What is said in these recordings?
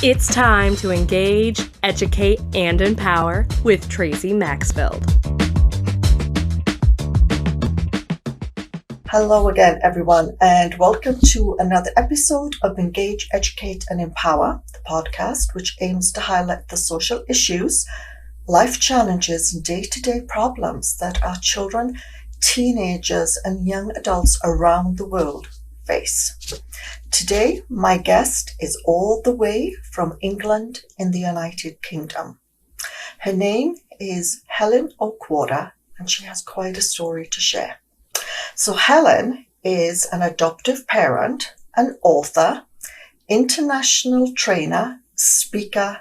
It's time to engage, educate, and empower with Tracey Maxfield. Hello again, everyone, and welcome to another episode of Engage, Educate, and Empower, the podcast which aims to highlight the social issues, life challenges, and day-to-day problems that our children, teenagers, and young adults around the world face. Today, my guest is all the way from England in the United Kingdom. Her name is Helen Oakwater, and she has quite a story to share. So Helen is an adoptive parent, an author, international trainer, speaker,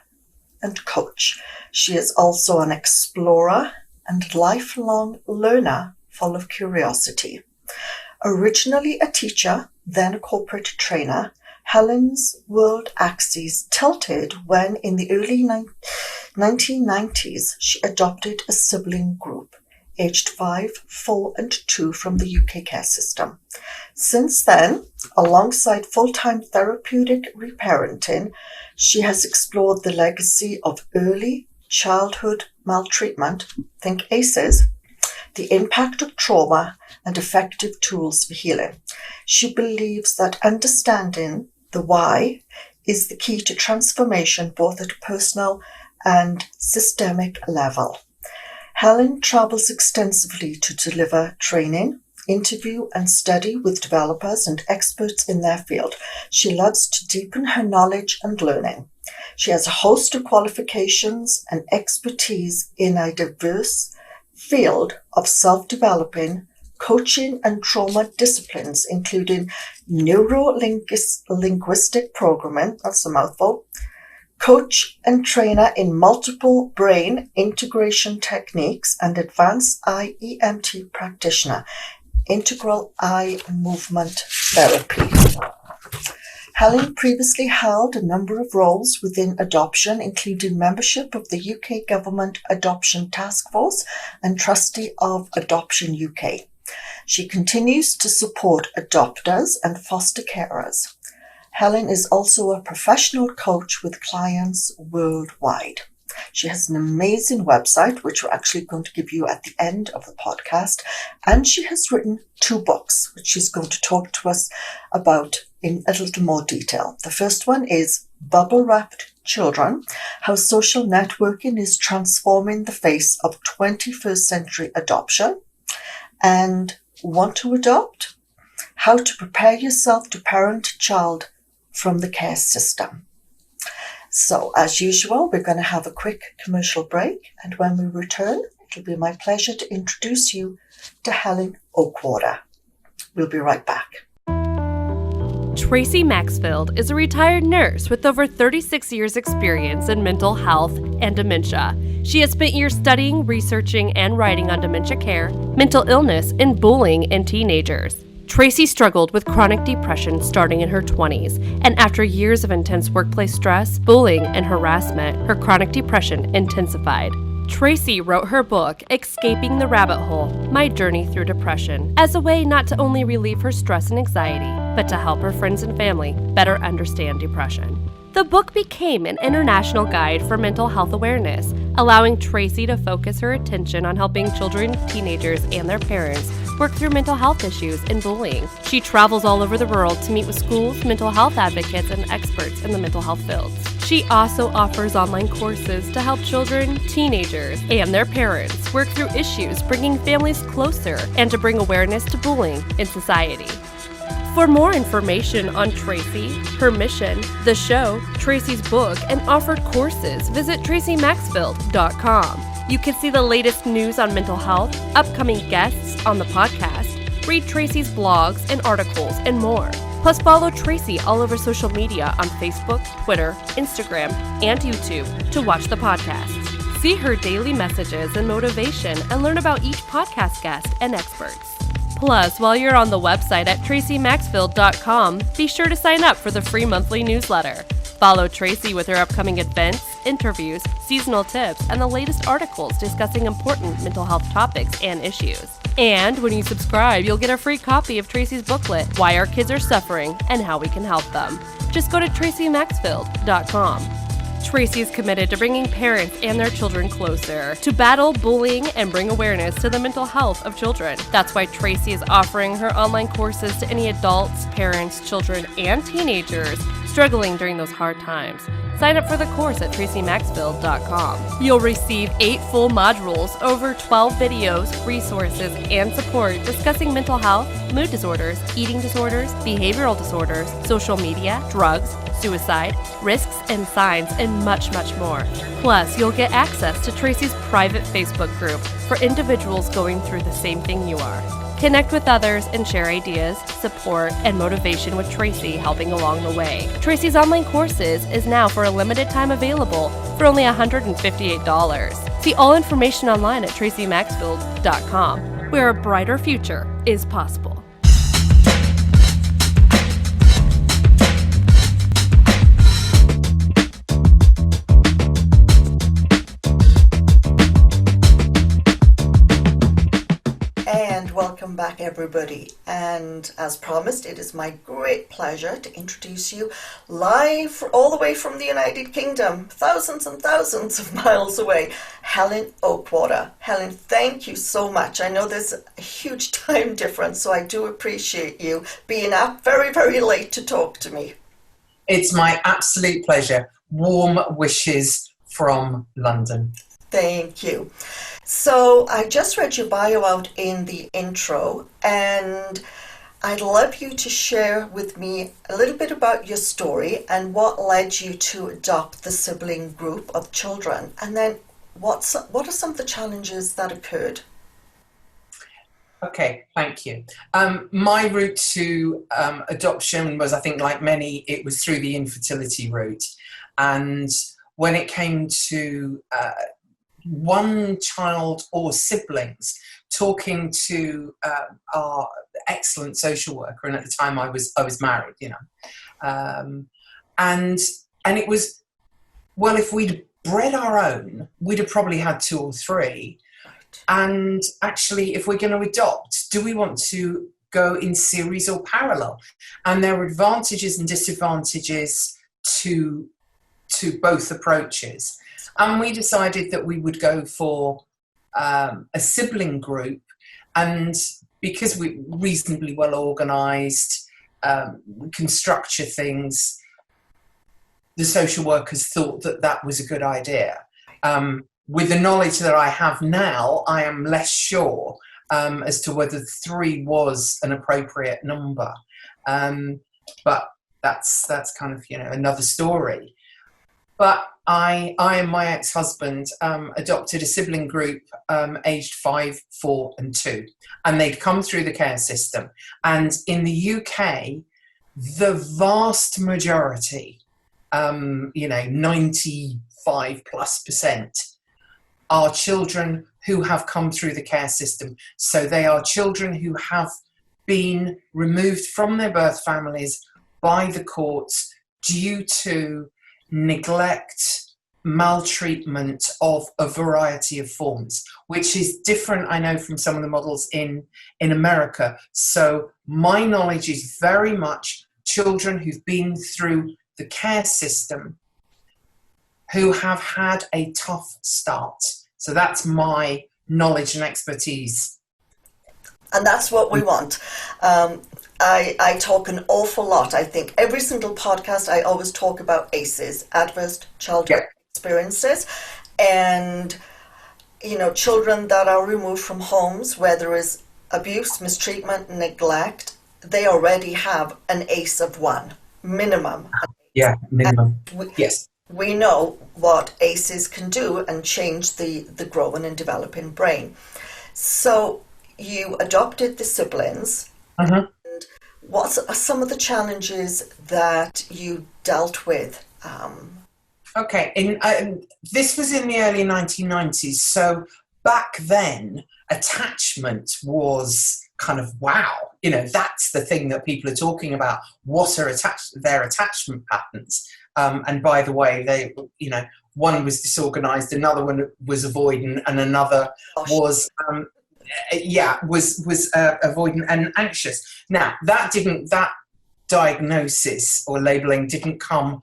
and coach. She is also an explorer and lifelong learner full of curiosity. Originally a teacher, then a corporate trainer, Helen's world axis tilted when in the early 1990s she adopted a sibling group, aged 5, 4, and 2 from the UK care system. Since then, alongside full-time therapeutic reparenting, she has explored the legacy of early childhood maltreatment, think ACEs, the impact of trauma, and effective tools for healing. She believes that understanding the why is the key to transformation both at a personal and systemic level. Helen travels extensively to deliver training, interview, and study with developers and experts in their field. She loves to deepen her knowledge and learning. She has a host of qualifications and expertise in a diverse field of self-developing, coaching, and trauma disciplines, including neuro-linguistic programming, that's a mouthful, coach and trainer in multiple brain integration techniques, and advanced IEMT practitioner, integral eye movement therapy. Helen previously held a number of roles within adoption, including membership of the UK Government Adoption Task Force and trustee of Adoption UK. She continues to support adopters and foster carers. Helen is also a professional coach with clients worldwide. She has an amazing website, which we're actually going to give you at the end of the podcast. And she has written 2 books, which she's going to talk to us about in a little more detail. The first one is Bubble Wrapped Children, How Social Networking is Transforming the Face of 21st Century Adoption. And Want to Adopt? How to Prepare Yourself to Parent a Child from the Care System. So, as usual, we're going to have a quick commercial break, and when we return, it'll be my pleasure to introduce you to Helen Oakwater. We'll be right back. Tracey Maxfield is a retired nurse with over 36 years' experience in mental health and dementia. She has spent years studying, researching, and writing on dementia care, mental illness, and bullying in teenagers. Tracey struggled with chronic depression starting in her 20s, and after years of intense workplace stress, bullying, and harassment, her chronic depression intensified. Tracey wrote her book, Escaping the Rabbit Hole: My Journey Through Depression, as a way not to only relieve her stress and anxiety, but to help her friends and family better understand depression. The book became an international guide for mental health awareness, allowing Tracey to focus her attention on helping children, teenagers, and their parents work through mental health issues and bullying. She travels all over the world to meet with schools, mental health advocates, and experts in the mental health fields. She also offers online courses to help children, teenagers, and their parents work through issues, bringing families closer and to bring awareness to bullying in society. For more information on Tracey, her mission, the show, Tracey's book, and offered courses, visit traceymaxfield.com. You can see the latest news on mental health, upcoming guests on the podcast, read Tracey's blogs and articles, and more. Plus, follow Tracey all over social media on Facebook, Twitter, Instagram, and YouTube to watch the podcasts. See her daily messages and motivation, and learn about each podcast guest and experts. Plus, while you're on the website at traceymaxfield.com, be sure to sign up for the free monthly newsletter. Follow Tracey with her upcoming events, interviews, seasonal tips, and the latest articles discussing important mental health topics and issues. And when you subscribe, you'll get a free copy of Tracey's booklet, Why Our Kids Are Suffering and How We Can Help Them. Just go to TraceyMaxfield.com. Tracey is committed to bringing parents and their children closer, to battle bullying and bring awareness to the mental health of children. That's why Tracey is offering her online courses to any adults, parents, children, and teenagers struggling during those hard times. Sign up for the course at TraceyMaxfield.com. You'll receive 8 full modules, over 12 videos, resources, and support discussing mental health, mood disorders, eating disorders, behavioral disorders, social media, drugs, suicide, risks and signs, and much, much more. Plus, you'll get access to Tracey's private Facebook group for individuals going through the same thing you are. Connect with others and share ideas, support, and motivation with Tracey helping along the way. Tracey's online courses is now for a limited time available for only $158. See all information online at TraceyMaxfield.com, where a brighter future is possible. Welcome back, everybody, and as promised, it is my great pleasure to introduce you live all the way from the United Kingdom, thousands and thousands of miles away, Helen Oakwater. Helen, thank you so much. I know there's a huge time difference, so I do appreciate you being up very, very late to talk to me. It's my absolute pleasure. Warm wishes from London. Thank you. So I just read your bio out in the intro, and I'd love you to share with me a little bit about your story and what led you to adopt the sibling group of children, and then what are some of the challenges that occurred? Okay, thank you. My route to adoption was, I think, like many, it was through the infertility route. And when it came to one child or siblings, talking to our excellent social worker, and at the time I was married, and it was, well, if we'd bred our own, we'd have probably had 2 or 3. And actually, if we're going to adopt, do we want to go in series or parallel? And there are advantages and disadvantages to both approaches. And we decided that we would go for a sibling group, and because we're reasonably well organised, we can structure things, the social workers thought that that was a good idea. With the knowledge that I have now, I am less sure as to whether 3 was an appropriate number. But that's kind of, another story. But I and my ex-husband adopted a sibling group aged 5, 4 and 2. And they'd come through the care system. And in the UK, the vast majority, 95+%, are children who have come through the care system. So they are children who have been removed from their birth families by the courts due to neglect, maltreatment of a variety of forms, which is different, I know, from some of the models in America. So my knowledge is very much children who've been through the care system who have had a tough start. So that's my knowledge and expertise. And that's what we want. I talk an awful lot. I think every single podcast I always talk about ACEs, adverse childhood experiences, and children that are removed from homes where there is abuse, mistreatment, neglect. They already have an ACE of 1 minimum. Yeah, minimum. Yes. We know what ACEs can do and change the growing and developing brain. So you adopted the siblings. Mm-hmm. And what are some of the challenges that you dealt with? Okay, this was in the early 1990s. So back then, attachment was kind of wow. That's the thing that people are talking about. What are their attachment patterns? And by the way, they, one was disorganized, another one was avoidant, and another was avoidant and anxious. Now that diagnosis or labeling didn't come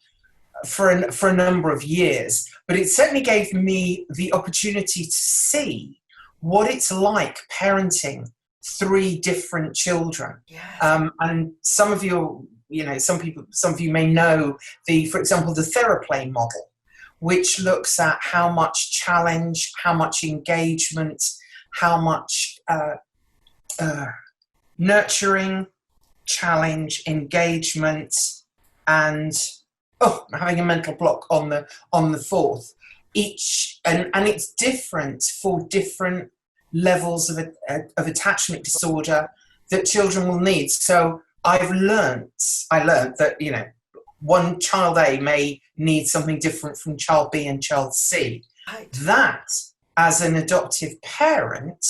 for a number of years, but it certainly gave me the opportunity to see what it's like parenting 3 different children. Yes. And some of you, some of you may know for example, the Theraplay model, which looks at how much challenge, how much engagement, how much nurturing, challenge, engagement, and I'm having a mental block on the fourth. And it's different for different levels of attachment disorder that children will need. So I learned that one child A may need something different from child B and child C. Right. That, as an adoptive parent,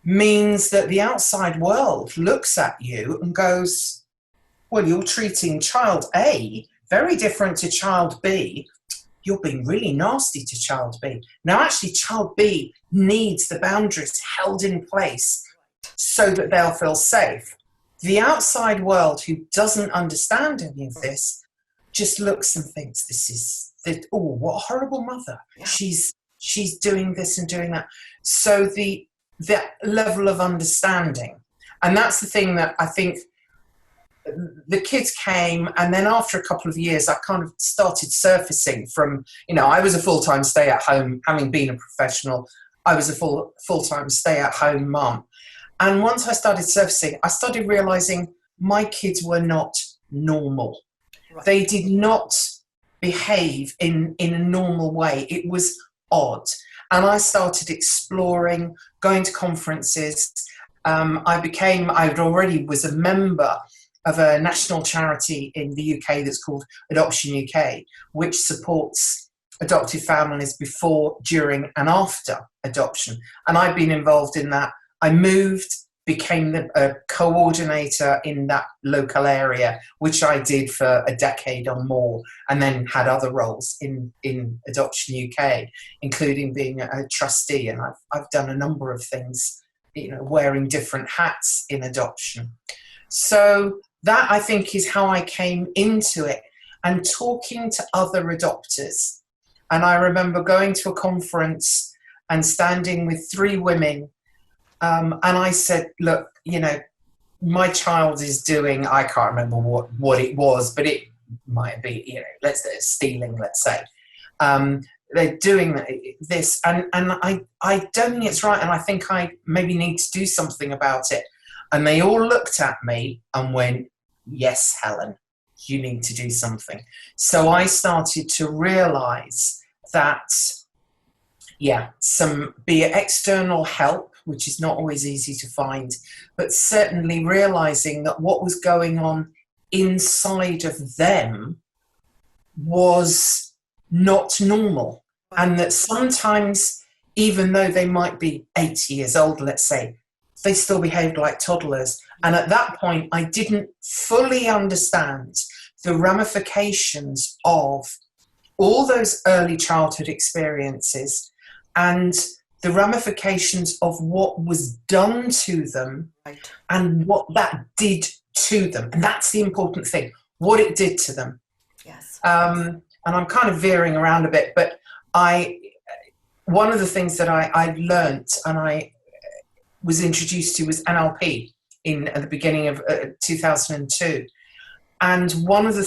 means that the outside world looks at you and goes, well, you're treating child A very different to child B. You're being really nasty to child B. Now, actually, child B needs the boundaries held in place so that they'll feel safe. The outside world, who doesn't understand any of this, just looks and thinks, what a horrible mother. Yeah. She's doing this and doing that. So that level of understanding. And that's the thing that I think the kids came, and then after a couple of years, I kind of started surfacing from, I was a full-time stay-at-home, having been a professional, I was a full-time stay-at-home mum. And once I started surfacing, I started realizing my kids were not normal. Right. They did not behave in a normal way. It was odd. And I started exploring, going to conferences. I already was a member of a national charity in the UK that's called Adoption UK, which supports adoptive families before, during and after adoption. And I've been involved in that. I moved, became a coordinator in that local area, which I did for a decade or more, and then had other roles in Adoption UK, including being a trustee. And I've done a number of things, wearing different hats in adoption. So that, I think, is how I came into it, and talking to other adopters. And I remember going to a conference and standing with 3 women, and I said, look, my child is doing, I can't remember what it was, but it might be, stealing, let's say. They're doing this, and I don't think it's right, and I think I maybe need to do something about it. And they all looked at me and went, yes, Helen, you need to do something. So I started to realize that, be it external help, which is not always easy to find, but certainly realizing that what was going on inside of them was not normal. And that sometimes, even though they might be 8 years old, let's say, they still behaved like toddlers. And at that point, I didn't fully understand the ramifications of all those early childhood experiences and the ramifications of what was done to them, right, and what that did to them. And that's the important thing, what it did to them. Yes. And I'm kind of veering around a bit, but one of the things that I learnt and I was introduced to was NLP at the beginning of 2002. And one of the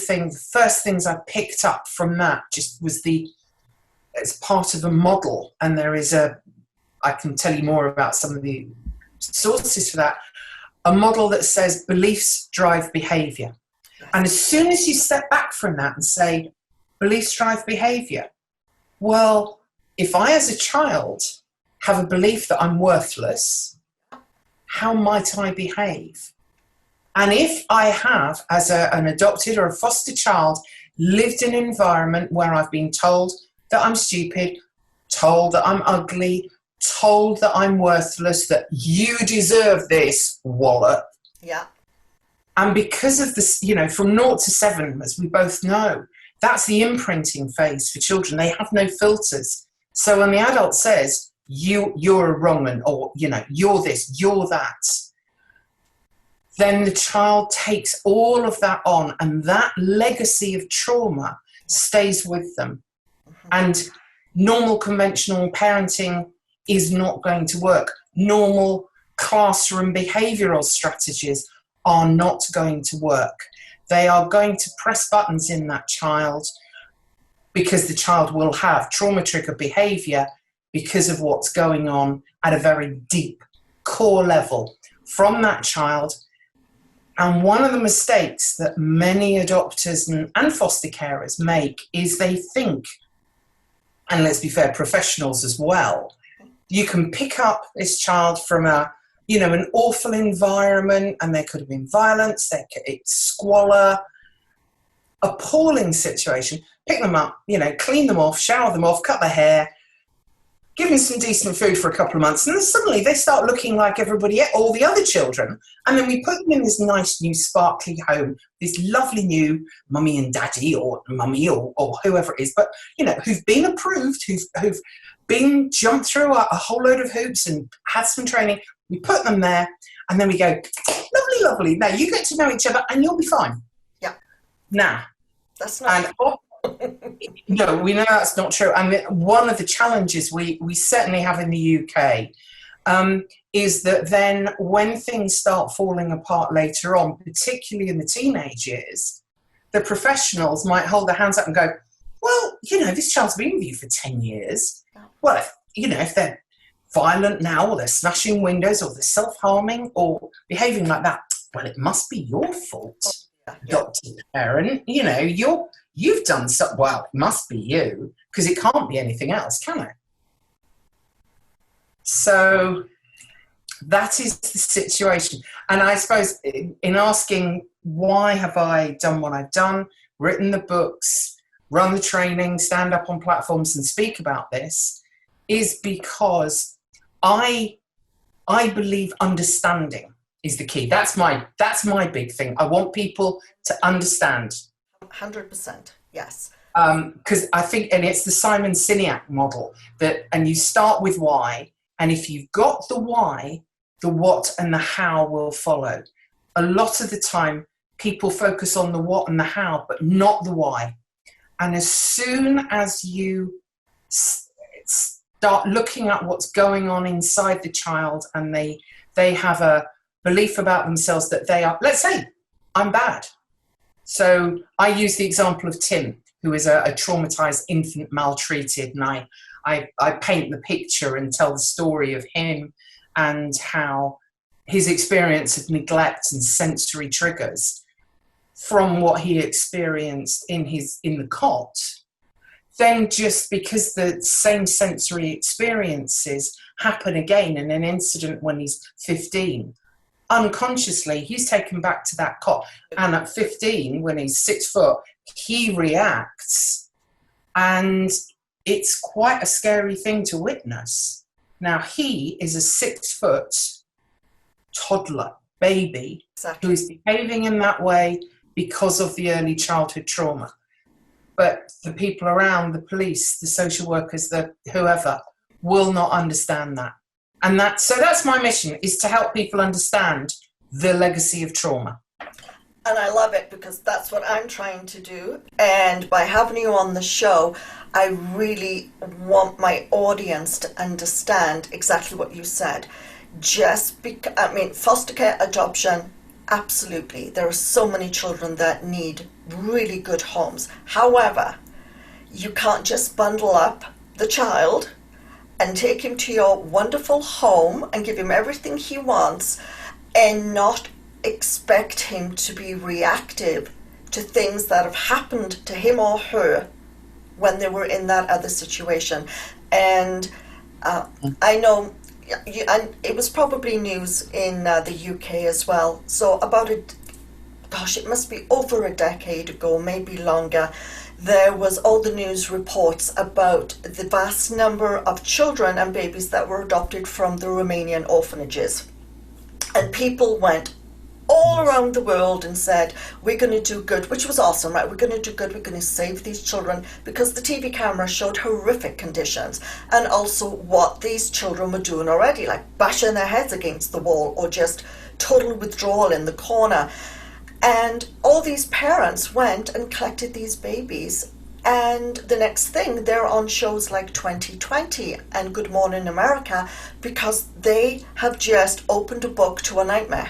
first things I picked up from that just was it's part of a model, and I can tell you more about some of the sources for that, a model that says beliefs drive behavior. And as soon as you step back from that and say, beliefs drive behavior, well, if I as a child have a belief that I'm worthless, how might I behave? And if I have, as an adopted or a foster child, lived in an environment where I've been told that I'm stupid, told that I'm ugly, told that I'm worthless, that you deserve this, wallop. Yeah. And because of this, from 0 to 7, as we both know, that's the imprinting phase for children. They have no filters. So when the adult says, you're a wrong one, or, you're this, you're that, then the child takes all of that on, and that legacy of trauma stays with them. And normal conventional parenting is not going to work. Normal classroom behavioral strategies are not going to work. They are going to press buttons in that child because the child will have trauma trigger behavior because of what's going on at a very deep core level from that child. And one of the mistakes that many adopters and foster carers make is they think, and let's be fair, professionals as well, you can pick up this child from an awful environment, and there could have been violence, it's squalor, appalling situation. Pick them up, clean them off, shower them off, cut their hair, give them some decent food for a couple of months, and then suddenly they start looking like all the other children. And then we put them in this nice new sparkly home, this lovely new mummy and daddy, or mummy or whoever it is, but who've been approved, who've been jumped through a whole load of hoops and had some training. We put them there, and then we go, lovely, lovely. Now you get to know each other, and you'll be fine. Yeah. Nah. That's not. No, we know that's not true. I mean, one of the challenges we certainly have in the UK is that then when things start falling apart later on, particularly in the teenage years, the professionals might hold their hands up and go, well, this child's been with you for 10 years. Well, if they're violent now, or they're smashing windows, or they're self-harming, or behaving like that, well, it must be your fault, adopted parent. You've done something. Well, it must be you, because it can't be anything else, can it? So that is the situation. And I suppose in asking why have I done what I've done, written the books, run the training, stand up on platforms and speak about this, is because I believe understanding is the key. That's my big thing. I want people to understand. 100%, yes. Because I think, and it's the Simon Sinek model, and you start with why, and if you've got the why, the what and the how will follow. A lot of the time, people focus on the what and the how, but not the why. And as soon as you start looking at what's going on inside the child, and they have a belief about themselves that they are, let's say, I'm bad. So I use the example of Tim, who is a traumatized infant, maltreated, and I paint the picture and tell the story of him and how his experience of neglect and sensory triggers from what he experienced in the cot. Then just because the same sensory experiences happen again in an incident when he's 15, unconsciously he's taken back to that cot. And at 15, when he's 6 foot, he reacts, and it's quite a scary thing to witness. Now, he is a 6 foot toddler, baby, Exactly. who is behaving in that way because of the early childhood trauma. But the people around, the police, the social workers, the whoever, will not understand that. And so that's my mission, is to help people understand the legacy of trauma. And I love it, because that's what I'm trying to do. And by having you on the show, I really want my audience to understand exactly what you said. Foster care, adoption, absolutely. There are so many children that need really good homes. However, you can't just bundle up the child and take him to your wonderful home and give him everything he wants and not expect him to be reactive to things that have happened to him or her when they were in that other situation. And I know, and it was probably news in the UK as well. So it must be over a decade ago, maybe longer, there was all the news reports about the vast number of children and babies that were adopted from the Romanian orphanages. And people went all around the world and said, we're going to do good, which was awesome, right? We're going to do good, we're going to save these children, because the TV camera showed horrific conditions, and also what these children were doing already, like bashing their heads against the wall or just total withdrawal in the corner. And all these parents went and collected these babies. And the next thing, they're on shows like 2020 and Good Morning America because they have just opened a book to a nightmare.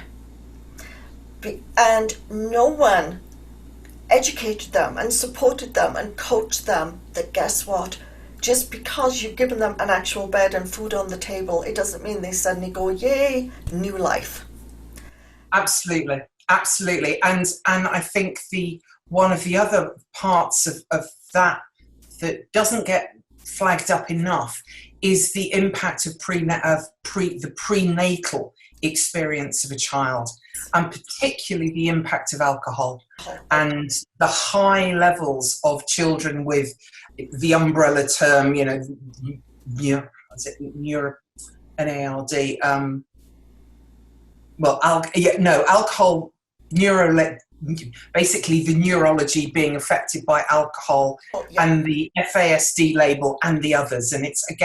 And no one educated them and supported them and coached them that guess what? Just because you've given them an actual bed and food on the table, it doesn't mean they suddenly go, yay, new life. Absolutely. Absolutely. And I think one of the other parts of that doesn't get flagged up enough is the impact of the prenatal experience of a child, and particularly the impact of alcohol and the high levels of children with the umbrella term, NALD, alcohol, basically the neurology being affected by alcohol, and the FASD label and the others. And it's an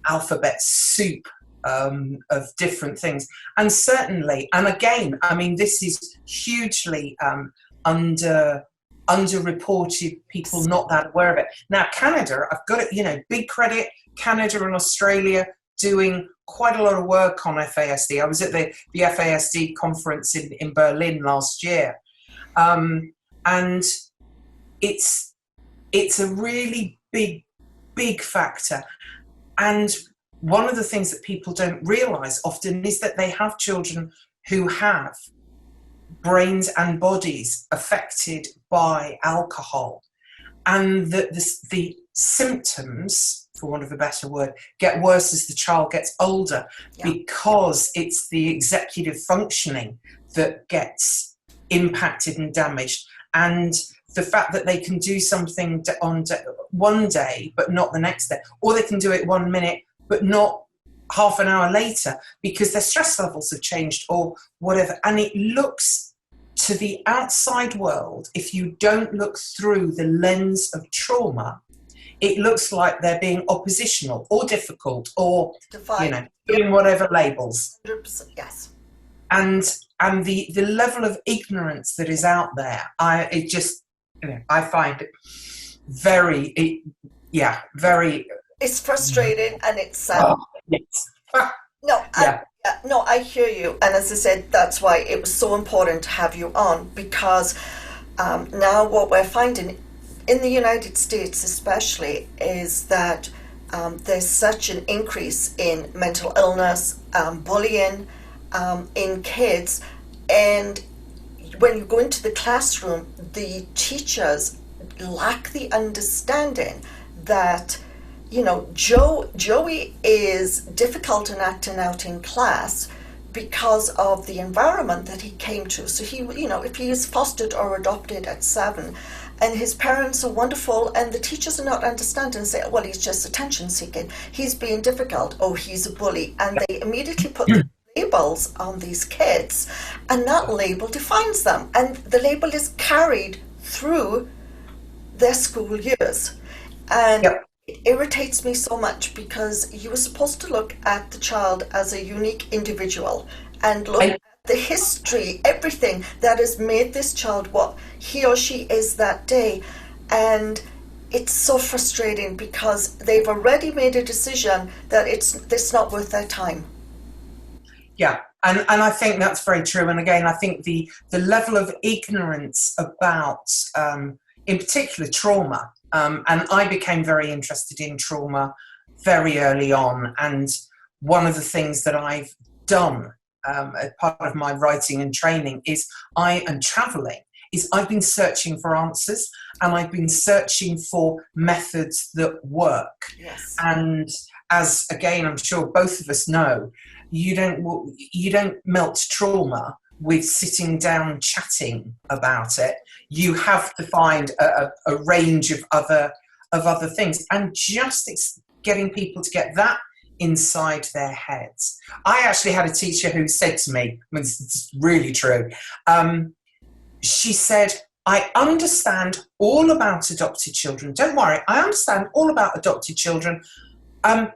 alphabet soup of different things. And certainly, and again, I mean, this is hugely underreported, people not that aware of it. Now, Canada, I've got it, big credit, Canada and Australia doing quite a lot of work on FASD. I was at the FASD conference in Berlin last year. And it's a really big factor. And one of the things that people don't realise often is that they have children who have brains and bodies affected by alcohol, and that the symptoms, for want of a better word, get worse as the child gets older, because it's the executive functioning that gets impacted and damaged. And the fact that they can do something on one day but not the next day, or they can do it 1 minute but not half an hour later because their stress levels have changed or whatever. And it looks to the outside world, if you don't look through the lens of trauma, it looks like they're being oppositional or difficult or, doing whatever labels. 100%, yes. And the level of ignorance that is out there, I find it very. It's frustrating and it's sad. Yes. No, I hear you. And as I said, that's why it was so important to have you on, because now what we're finding in the United States especially is that there's such an increase in mental illness, bullying in kids. And when you go into the classroom, the teachers lack the understanding that, Joey is difficult in acting out in class because of the environment that he came to. So he, if he is fostered or adopted at 7 and his parents are wonderful and the teachers are not understanding and say, well, he's just attention seeking, he's being difficult, oh, he's a bully. And they immediately put labels on these kids, and that label defines them. And the label is carried through their school years. And it irritates me so much, because you were supposed to look at the child as a unique individual and look at the history, everything that has made this child what he or she is that day. And it's so frustrating because they've already made a decision that it's not worth their time. Yeah, and I think that's very true. And again, I think the level of ignorance about, in particular, trauma, and I became very interested in trauma very early on. And one of the things that I've done as part of my writing and training and traveling, is I've been searching for answers, and I've been searching for methods that work. Yes. And as, again, I'm sure both of us know, you don't melt trauma with sitting down chatting about it. You have to find a range of other things, and just getting people to get that inside their heads. I actually had a teacher who said to me, I mean, it's really true, she said, I understand all about adopted children. Don't worry, I understand all about adopted children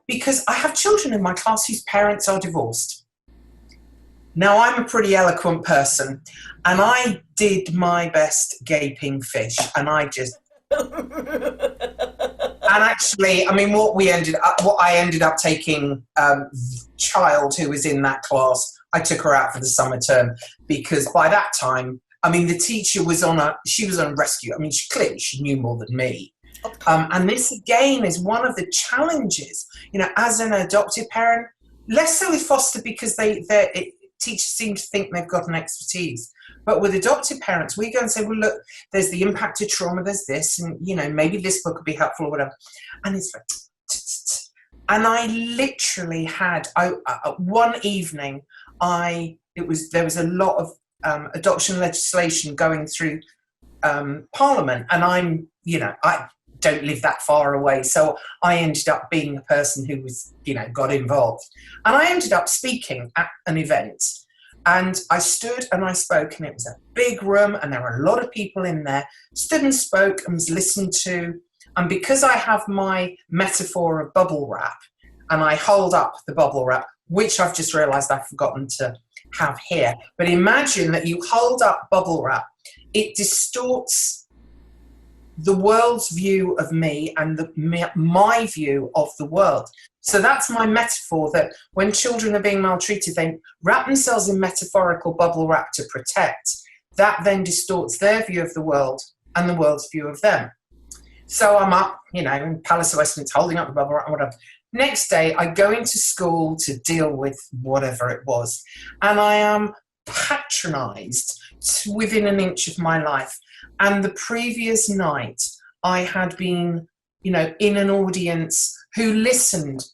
because I have children in my class whose parents are divorced. Now, I'm a pretty eloquent person, and I did my best gaping fish, and I just... And actually, I mean, what I ended up taking, child who was in that class, I took her out for the summer term, because by that time, I mean, the teacher was on rescue. I mean, she knew more than me. And this again is one of the challenges, as an adoptive parent, less so with foster, because teachers seem to think they've got an expertise. But with adoptive parents, we go and say, well, look, there's the impact of trauma, there's this, and, maybe this book would be helpful or whatever. And it's like, and I literally had, one evening, there was a lot of adoption legislation going through Parliament, and I don't live that far away, so I ended up being the person who was, got involved. And I ended up speaking at an event, and I stood and I spoke, and it was a big room, and there were a lot of people in there, stood and spoke and was listened to. And because I have my metaphor of bubble wrap, and I hold up the bubble wrap, which I've just realised I've forgotten to have here, but imagine that you hold up bubble wrap, it distorts the world's view of me and my view of the world. So that's my metaphor, that when children are being maltreated, they wrap themselves in metaphorical bubble wrap to protect. That then distorts their view of the world and the world's view of them. So I'm up, in Palace of Westminster, holding up the bubble wrap and whatever. Next day, I go into school to deal with whatever it was, and I am patronised within an inch of my life. And the previous night, I had been, in an audience who listened,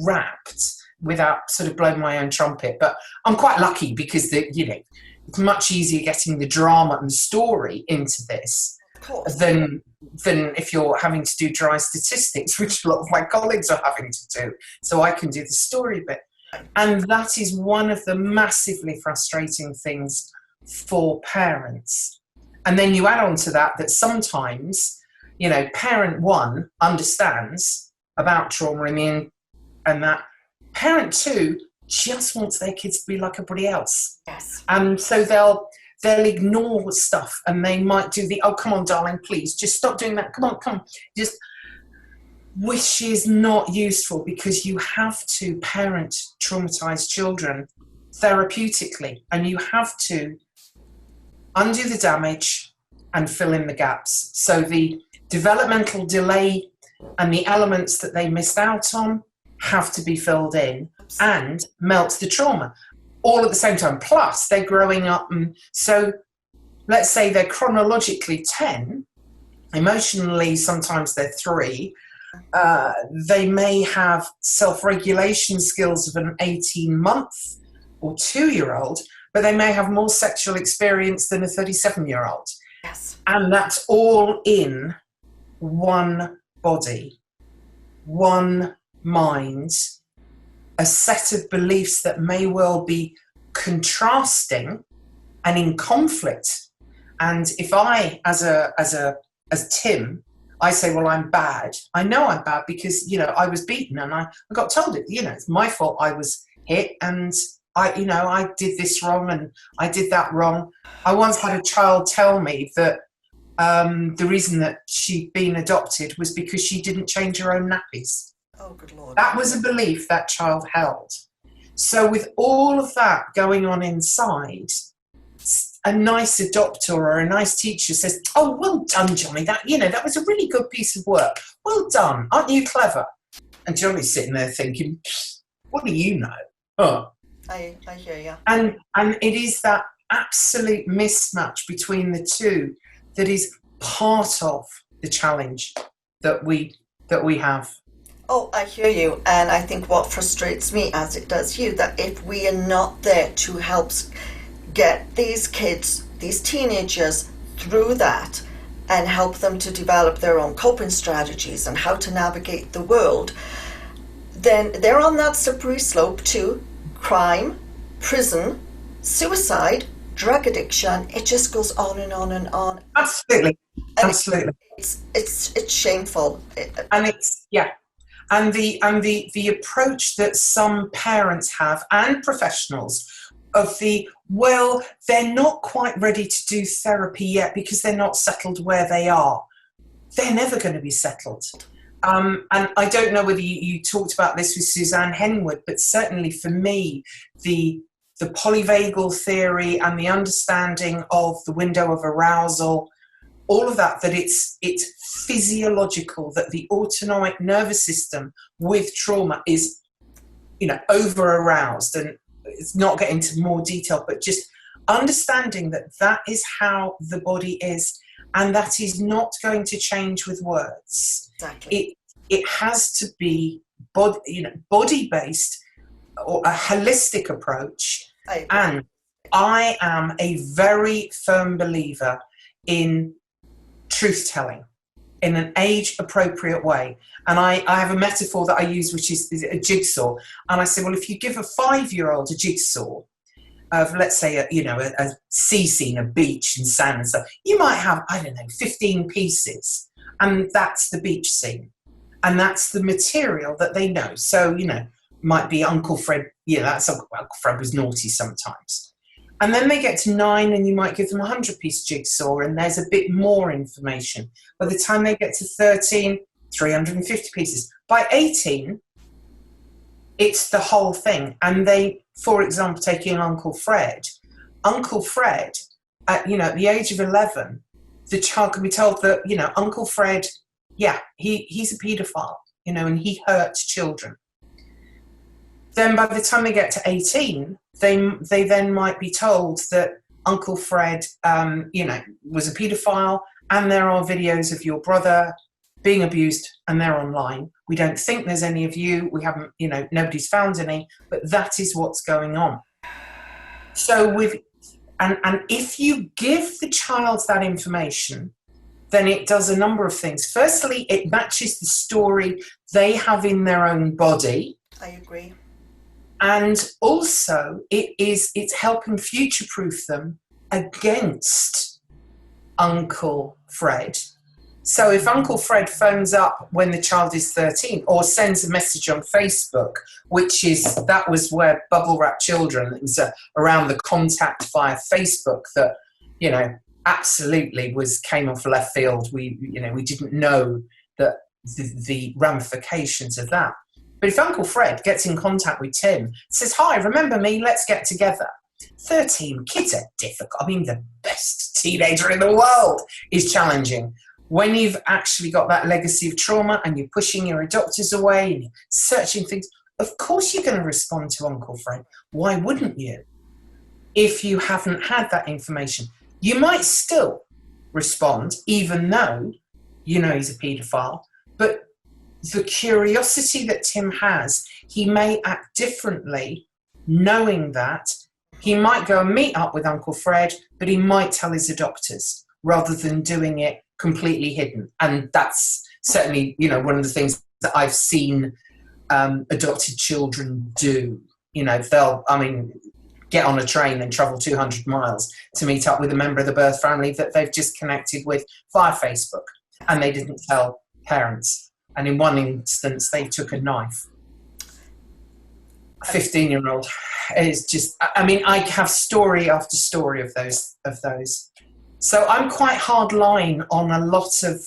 rapt, without sort of blowing my own trumpet. But I'm quite lucky, because it's much easier getting the drama and story into this than if you're having to do dry statistics, which a lot of my colleagues are having to do. So I can do the story bit. And that is one of the massively frustrating things for parents. And then you add on to that sometimes, parent one understands about trauma and that parent two just wants their kids to be like everybody else. Yes. And so they'll ignore stuff, and they might do oh, come on, darling, please, just stop doing that. Come on. Which is not useful, because you have to parent traumatized children therapeutically, and you have to undo the damage and fill in the gaps. So the developmental delay and the elements that they missed out on have to be filled in and melt the trauma all at the same time. Plus, they're growing up, and so let's say they're chronologically 10, emotionally sometimes they're 3. They may have self-regulation skills of an 18-month or 2-year-old, but they may have more sexual experience than a 37-year-old. Yes. And that's all in one body, one mind, a set of beliefs that may well be contrasting and in conflict. And if I, as Tim, I say, well, I'm bad. I know I'm bad because, I was beaten, and I got told it, it's my fault I was hit, and I did this wrong and I did that wrong. I once had a child tell me that the reason that she'd been adopted was because she didn't change her own nappies. Oh, good Lord. That was a belief that child held. So with all of that going on inside, a nice adopter or a nice teacher says, oh, well done, Johnny. That was a really good piece of work. Well done. Aren't you clever? And Johnny's sitting there thinking, what do you know? Oh. I hear you. And it is that absolute mismatch between the two that is part of the challenge that we have. Oh, I hear you. And I think what frustrates me, as it does you, that if we are not there to help get these kids, these teenagers, through that and help them to develop their own coping strategies and how to navigate the world, then they're on that slippery slope to crime, prison, suicide, drug addiction. It just goes on and on and on. Absolutely. And Absolutely. It's shameful. And it's, yeah. And the approach that some parents have, and professionals well, they're not quite ready to do therapy yet because they're not settled where they are. They're never going to be settled. And I don't know whether you talked about this with Suzanne Henwood, but certainly for me, the polyvagal theory and the understanding of the window of arousal, all of that it's physiological, that the autonomic nervous system with trauma is, over aroused. And it's not getting into more detail, but just understanding that is how the body is, and that is not going to change with words. Exactly. It has to be body-based, or a holistic approach. And I am a very firm believer in truth-telling in an age-appropriate way. And I have a metaphor that I use, which is a jigsaw. And I say, well, if you give a 5-year-old a jigsaw of, let's say, a sea scene, a beach and sand and stuff, you might have, 15 pieces. And that's the beach scene. And that's the material that they know. So, might be Uncle Fred, Uncle Fred was naughty sometimes. And then they get to 9 and you might give them a 100-piece jigsaw and there's a bit more information. By the time they get to 13, 350 pieces. By 18, it's the whole thing. And they, for example, taking Uncle Fred, at the age of 11, the child can be told that, Uncle Fred, he's a paedophile, and he hurts children. Then by the time they get to 18, they then might be told that Uncle Fred, was a paedophile, and there are videos of your brother being abused, and they're online. We don't think there's any of you. We haven't, nobody's found any, but that is what's going on. So and if you give the child that information, then it does a number of things. Firstly, it matches the story they have in their own body. I agree. And also it's helping future-proof them against Uncle Fred. So if Uncle Fred phones up when the child is 13 or sends a message on Facebook, that was where bubble wrap children, it was around the contact via Facebook that, absolutely came off left field. We didn't know that the ramifications of that. But if Uncle Fred gets in contact with Tim, says, "Hi, remember me? Let's get together." 13, kids are difficult. The best teenager in the world is challenging. When you've actually got that legacy of trauma and you're pushing your adopters away and you're searching things, of course you're going to respond to Uncle Fred. Why wouldn't you? If you haven't had that information, you might still respond, even though he's a paedophile. But the curiosity that Tim has, he may act differently, knowing that he might go and meet up with Uncle Fred, but he might tell his adopters rather than doing it completely hidden. And that's certainly, one of the things that I've seen adopted children do. They'll, get on a train and travel 200 miles to meet up with a member of the birth family that they've just connected with via Facebook, and they didn't tell parents. And in one instance, they took a knife. A 15-year-old is just, I have story after story of those. So I'm quite hard line on a lot of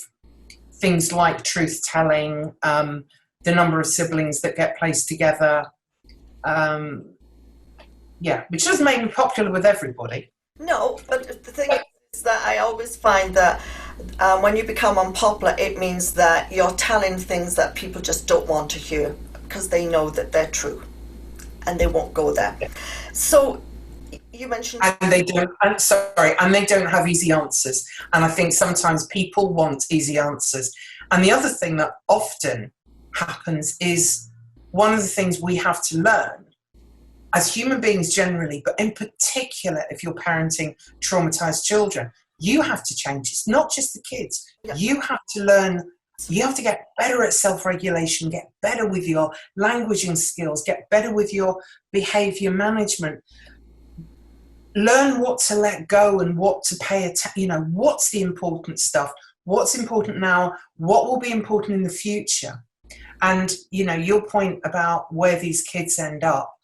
things like truth-telling, the number of siblings that get placed together, which doesn't make me popular with everybody. No, but the thing is that I always find that when you become unpopular, it means that you're telling things that people just don't want to hear because they know that they're true and they won't go there. Yeah. So you mentioned... And they don't have easy answers. And I think sometimes people want easy answers. And the other thing that often happens is one of the things we have to learn as human beings generally, but in particular if you're parenting traumatized children, you have to change. It's not just the kids. Yeah. You have to learn, you have to get better at self-regulation, get better with your languaging skills, get better with your behavior management. Learn what to let go and what to pay attention, what's the important stuff, what's important now, what will be important in the future. And, your point about where these kids end up,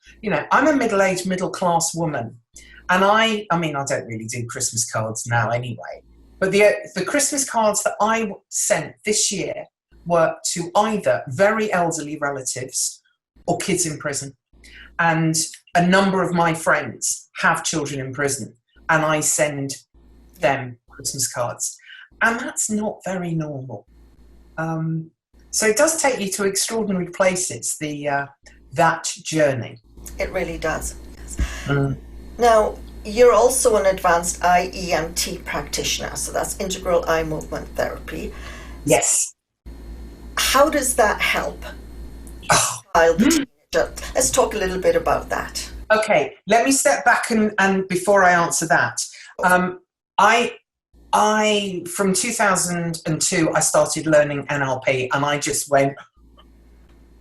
I'm a middle-aged, middle-class woman. And I don't really do Christmas cards now anyway. But the Christmas cards that I sent this year were to either very elderly relatives or kids in prison. And a number of my friends have children in prison, and I send them Christmas cards. And that's not very normal. So it does take you to extraordinary places, that journey. It really does. Yes. Mm. Now, you're also an advanced IEMT practitioner, so that's integral eye movement therapy. Yes. How does that help Oh. child? Let's talk a little bit about that. Okay, let me step back and before I answer that, I from 2002 I started learning NLP, and I just went,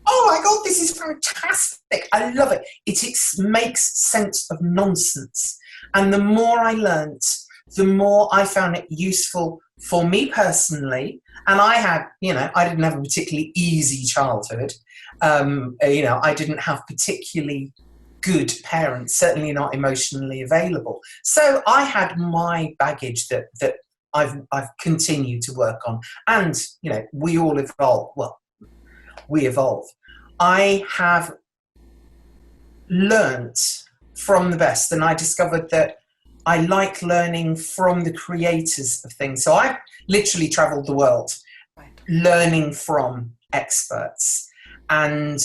oh my God, this is fantastic! I love it. It makes sense of nonsense, and the more I learnt, the more I found it useful for me personally. And I had, I didn't have a particularly easy childhood. I didn't have particularly good parents, certainly not emotionally available. So I had my baggage that I've continued to work on. And, we all evolve. Well, we evolve. I have learnt from the best, and I discovered that I like learning from the creators of things. So I've literally traveled the world learning from experts. And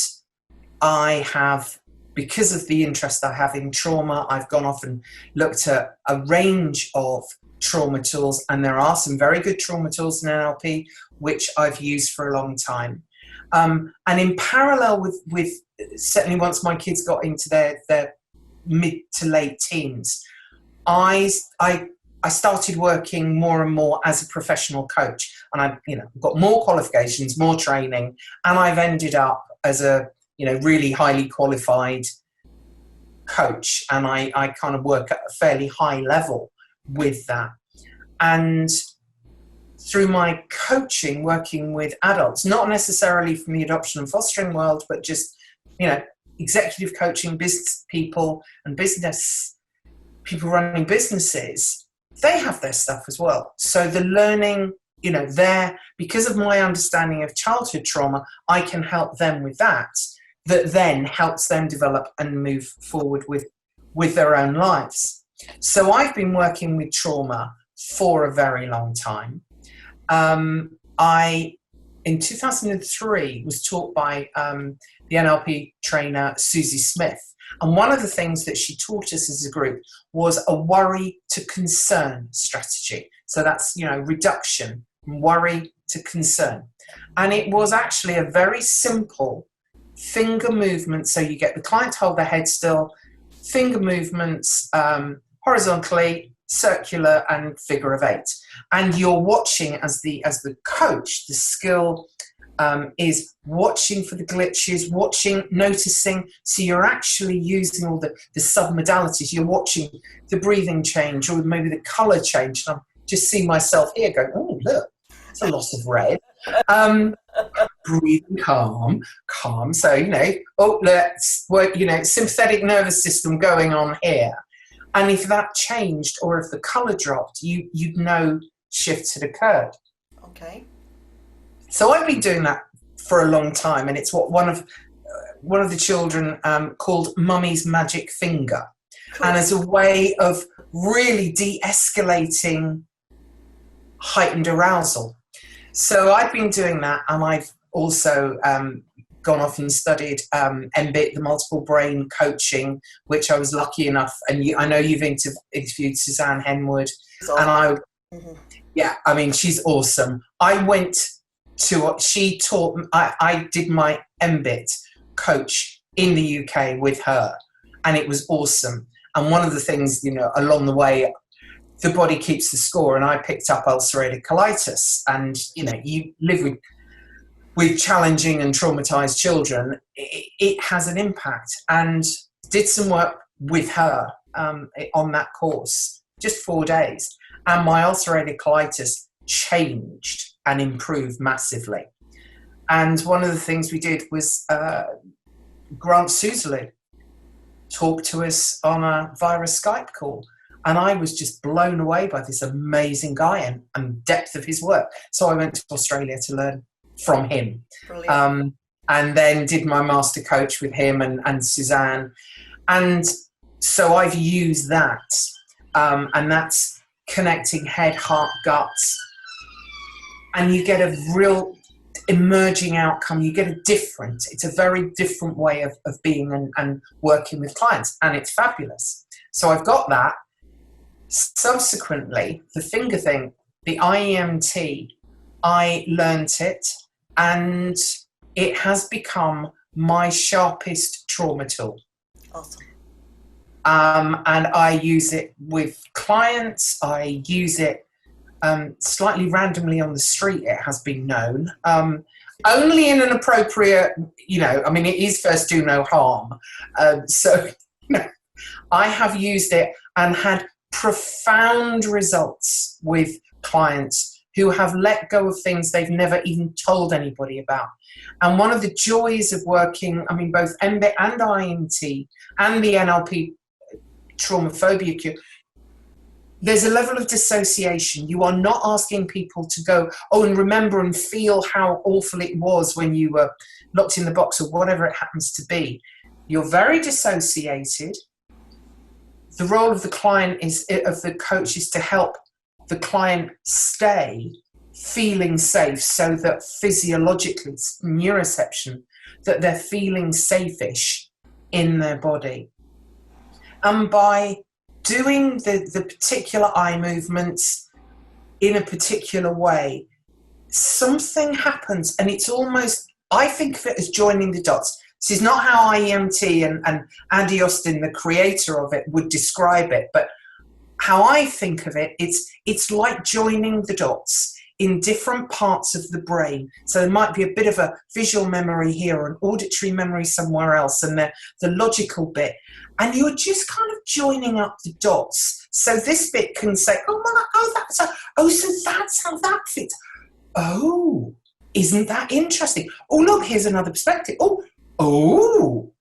I have, because of the interest I have in trauma, I've gone off and looked at a range of trauma tools. And there are some very good trauma tools in NLP, which I've used for a long time. And in parallel with certainly once my kids got into their mid to late teens, I started working more and more as a professional coach, and I've got more qualifications, more training, and I've ended up as a really highly qualified coach, and I kind of work at a fairly high level with that. And through my coaching, working with adults, not necessarily from the adoption and fostering world, but just executive coaching, business people and business people running businesses, they have their stuff as well. So the learning, because of my understanding of childhood trauma, I can help them with that then helps them develop and move forward with their own lives. So I've been working with trauma for a very long time. I, in 2003, was taught by the NLP trainer, Susie Smith. And one of the things that she taught us as a group was a worry to concern strategy. So that's, reduction from worry to concern. And it was actually a very simple finger movement. So you get the client to hold their head still, finger movements horizontally, circular, and figure of 8. And you're watching as the coach, the skill is watching for the glitches, noticing. So you're actually using all the submodalities. You're watching the breathing change, or maybe the colour change. And I just see myself here going, oh, look, it's a lot of red. Breathing calm. So, let's work, sympathetic nervous system going on here. And if that changed, or if the colour dropped, you'd know shifts had occurred. Okay. So I've been doing that for a long time, and it's what one of the children called Mummy's Magic Finger, and as a way of really de-escalating heightened arousal. So I've been doing that, and I've also gone off and studied MBIT, the multiple brain coaching, which I was lucky enough, and I know you've interviewed Suzanne Henwood, and she's awesome. I did my MBIT coach in the UK with her, and it was awesome. And one of the things, along the way, the body keeps the score, and I picked up ulcerative colitis, and, you live with challenging and traumatized children, it has an impact, and did some work with her on that course, just 4 days. And my ulcerative colitis changed and improved massively. And one of the things we did was Grant Susalu talked to us on via a Skype call. And I was just blown away by this amazing guy and depth of his work. So I went to Australia to learn from him. And then did my master coach with him and Suzanne. And so I've used that. And that's connecting head, heart, guts. And you get a real emerging outcome. You get it's a very different way of being and working with clients. And it's fabulous. So I've got that. Subsequently, the finger thing, the IEMT, I learnt it, and it has become my sharpest trauma tool. Awesome. And I use it with clients. I use it slightly randomly on the street, it has been known. Only in an appropriate, it is first do no harm. So I have used it and had profound results with clients who have let go of things they've never even told anybody about. And one of the joys of working, both MBIT and IMT and the NLP trauma phobia cure, there's a level of dissociation. You are not asking people to go, and remember and feel how awful it was when you were locked in the box or whatever it happens to be. You're very dissociated. The role of the coach is to help the client stay feeling safe, so that physiologically, neuroception, that they're feeling safe-ish in their body. And by doing the particular eye movements in a particular way, something happens, and it's almost, I think of it as joining the dots. This is not how IEMT and Andy Austin, the creator of it, would describe it, but how I think of it, it's like joining the dots in different parts of the brain. So there might be a bit of a visual memory here, an auditory memory somewhere else, and the logical bit. And you're just kind of joining up the dots. So this bit can say, so that's how that fits. Oh, isn't that interesting? Oh, look, here's another perspective. Oh.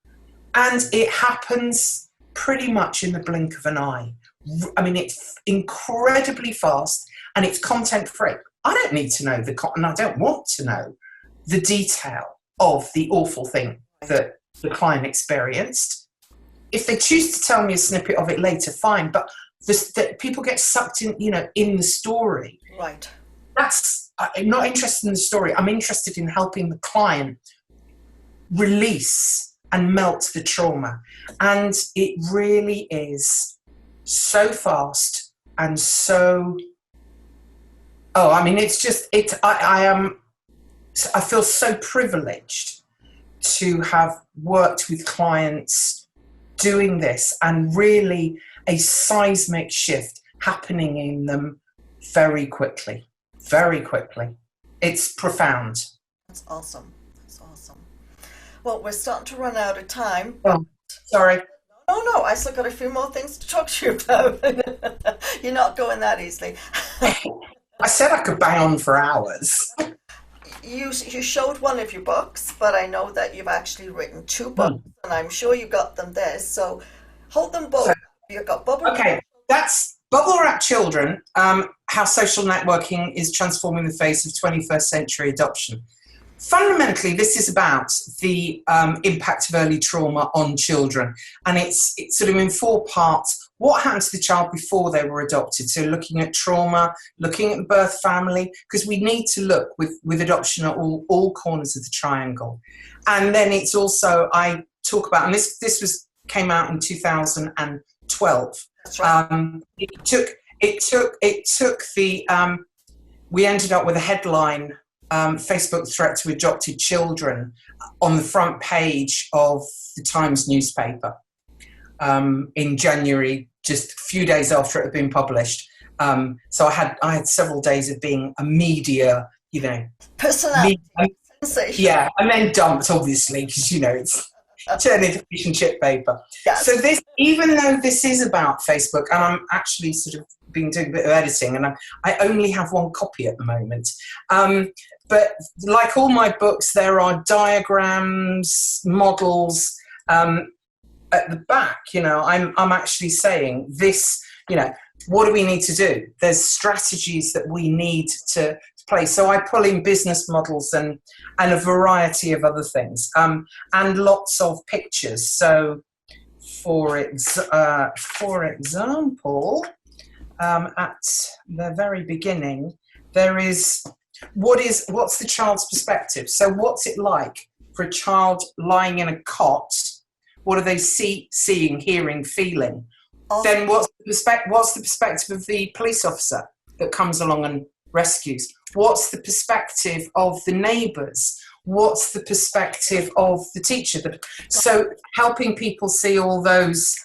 And it happens pretty much in the blink of an eye. It's incredibly fast, and it's content free. I don't need to know and I don't want to know the detail of the awful thing that the client experienced. If they choose to tell me a snippet of it later, fine. But people get sucked in, in the story. Right. I'm not interested in the story. I'm interested in helping the client release and melt the trauma. And it really is so fast and so... I feel so privileged to have worked with clients doing this, and really a seismic shift happening in them very quickly. It's profound. That's awesome. Well, we're starting to run out of time. Oh, sorry. No, I still got a few more things to talk to you about. You're not going that easily. I said I could bang on for hours. You showed one of your books, but I know that you've actually written two books, and I'm sure you got them there. So hold them both. You've got Bubble. Okay, that's Bubble Wrap Children, How Social Networking is Transforming the Face of 21st Century Adoption. Fundamentally, this is about the impact of early trauma on children, and it's sort of in four parts. What happened to the child before they were adopted? So looking at trauma, looking at the birth family, because we need to look with adoption at all corners of the triangle. And then it's also, I talk about, and this came out in 2012. That's right. It took the, we ended up with a headline, Facebook threat to adopted children, on the front page of the Times newspaper in January, just a few days after it had been published. So I had several days of being a media, personality, sensation. Yeah, and then dumped, obviously, because it's turned into fish and chip paper. Yes. So this, even though this is about Facebook, and I'm actually sort of been doing a bit of editing, and I only have one copy at the moment. But like all my books, there are diagrams, models at the back. I'm actually saying this. What do we need to do? There's strategies that we need to play. So I pull in business models and a variety of other things, and lots of pictures. So, for example, at the very beginning, there is what's the child's perspective? So what's it like for a child lying in a cot? What are they seeing, hearing, feeling? Also, then what's the perspective of the police officer that comes along and rescues? What's the perspective of the neighbours? What's the perspective of the teacher? So helping people see all those,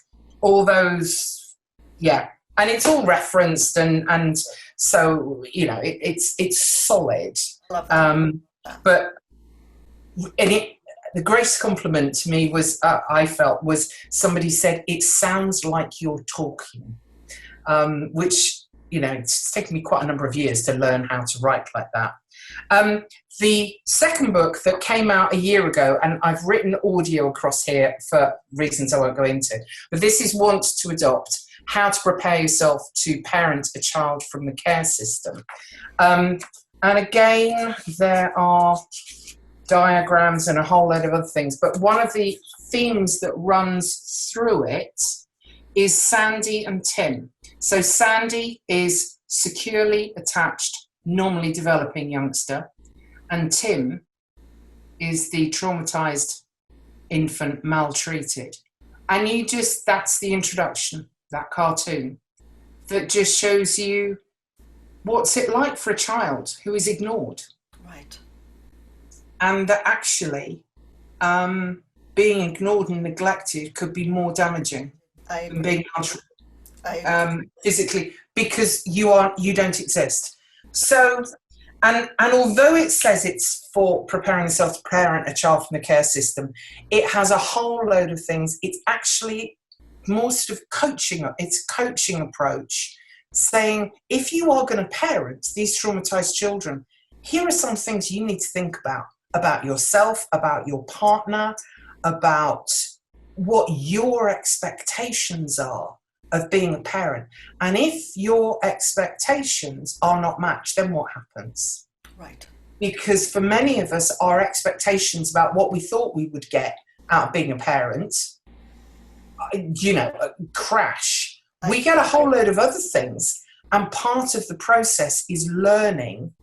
yeah. And it's all referenced, and so it's solid. But the greatest compliment to me was I felt was somebody said it sounds like you're talking, which it's taken me quite a number of years to learn how to write like that. The second book that came out a year ago, and I've written audio across here for reasons I won't go into, but this is Want to Adopt: How to Prepare Yourself to Parent a Child from the Care System. And again, there are diagrams and a whole load of other things, but one of the themes that runs through it is Sandy and Tim. So Sandy is securely attached, normally developing youngster, and Tim is the traumatized infant, maltreated. And that's the introduction, that cartoon, that just shows you what's it like for a child who is ignored. Right. And that actually being ignored and neglected could be more damaging than being physically, because you don't exist. So, and although it says it's for preparing yourself to parent a child from the care system, it has a whole load of things. It's actually more sort of coaching. It's a coaching approach, saying if you are going to parent these traumatized children, here are some things you need to think about yourself, about your partner, about what your expectations are of being a parent. And if your expectations are not matched, then what happens? Right. Because for many of us, our expectations about what we thought we would get out of being a parent, crash. We get a whole load of other things. And part of the process is learning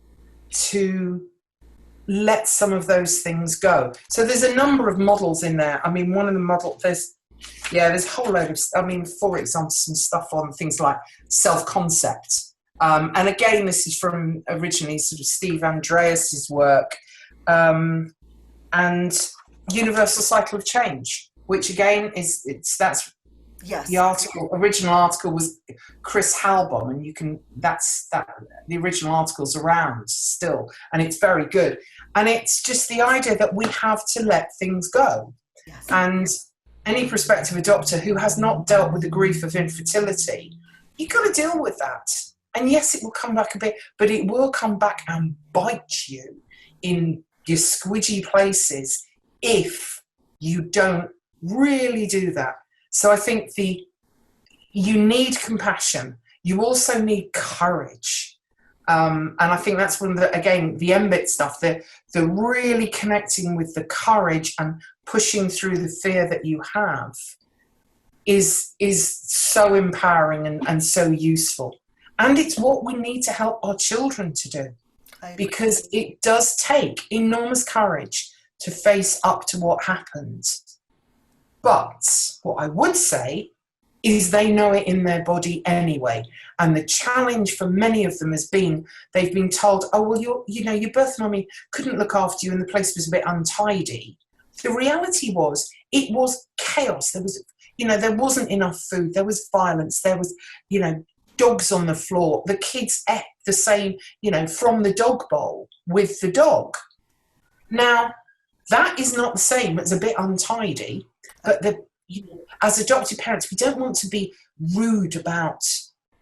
to let some of those things go. So there's a number of models in there. I mean, one of the models, there's a whole load of, for example, some stuff on things like self-concept. And again, this is from originally sort of Steve Andreas's work, and Universal Cycle of Change, which again that's yes. The original article was Chris Halbom, and the original article's around still, and it's very good. And it's just the idea that we have to let things go. Yes. And any prospective adopter who has not dealt with the grief of infertility, you've got to deal with that. And yes, it will come back a bit, but it will come back and bite you in your squidgy places if you don't really do that. So I think you need compassion. You also need courage. And I think that's one of the MBIT stuff, the really connecting with the courage and pushing through the fear that you have is so empowering and so useful. And it's what we need to help our children to do, because it does take enormous courage to face up to what happened. But what I would say is they know it in their body anyway. And the challenge for many of them has been, they've been told, oh, well, your birth mummy couldn't look after you and the place was a bit untidy. The reality was, it was chaos. There wasn't enough food. There was violence. There was, dogs on the floor. The kids ate the same, from the dog bowl with the dog. Now, that is not the same as a bit untidy, but as adopted parents, we don't want to be rude about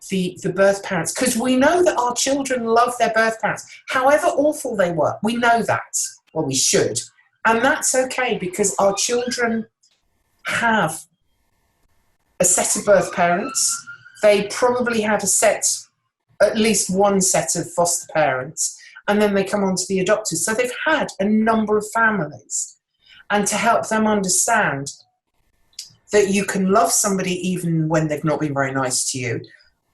the birth parents, because we know that our children love their birth parents, however awful they were. We know that. Well, we should. And that's okay, because our children have a set of birth parents. They probably had at least one set of foster parents, and then they come on to the adopters. So they've had a number of families. And to help them understand that you can love somebody even when they've not been very nice to you.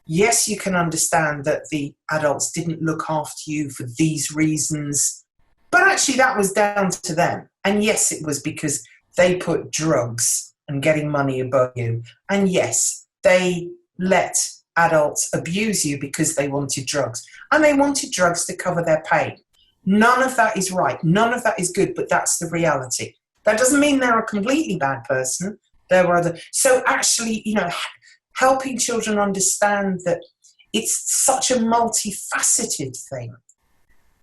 Yes, you can understand that the adults didn't look after you for these reasons, but actually that was down to them. And yes, it was because they put drugs and getting money above you. And yes, they let adults abuse you because they wanted drugs. And they wanted drugs to cover their pain. None of that is right. None of that is good, but that's the reality. That doesn't mean they're a completely bad person. There were other. So actually, helping children understand that it's such a multifaceted thing.